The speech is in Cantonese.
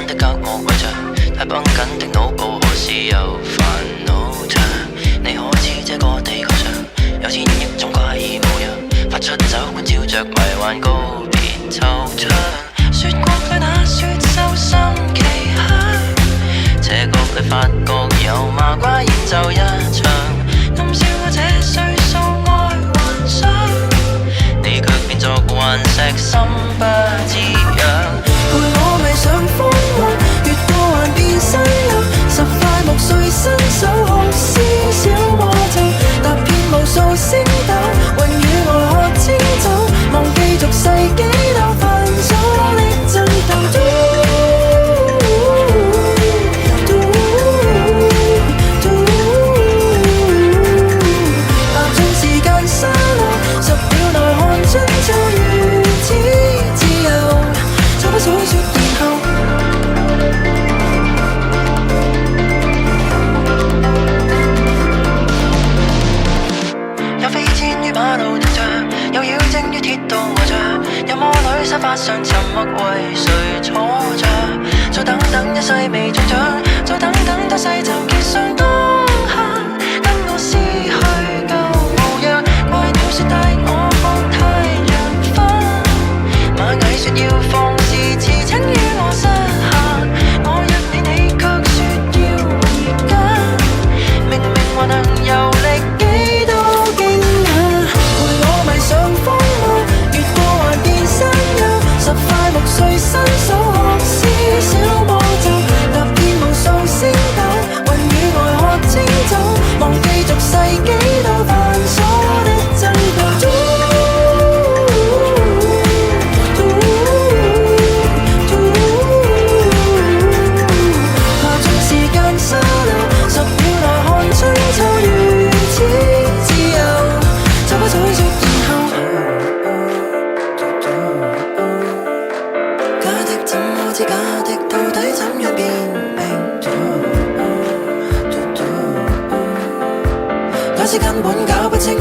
的隔膜圍着，太繃緊的腦部何時又煩惱着？你可知這個地球上有千億種怪異模樣，發出酒館照着迷幻告別惆悵。雪國裏那雪獸心奇香，斜角裏發覺有麻瓜演奏一場，暗笑我這歲數愛幻想，你卻變作頑石心不自養。陪我迷上風浪，越過幻變山丘，十塊木碎伸手學絲小魔咒，踏遍無數星斗，雲與我喝清酒，忘記俗世幾多繁瑣的爭鬥。踏進時間沙漏，10秒內看春秋如此自由，就不數說然後。有飛濺於馬路停着，有妖精於鐵道呆着，有魔女沙發上沉默為誰坐着？再等等一世未中獎，再等等多世就結上當刻，跟我撕去舊模樣。怪鳥說帶我看太陽分，螞蟻說要放肆馳騁於我膝下，我約你你卻說要回家，明明還能遊歷幾多驚訝。陪我迷上風浪，越過幻變山丘，十塊木碎伸手學絲小魔咒，踏遍無數星斗，雲與外喝清酒，忘記俗世幾多繁瑣的爭鬥。爬進時間沙漏，10秒內看春秋如此自由，就不再說然後。假的怎麼知假的到底怎樣辨明？有時根本搞不清。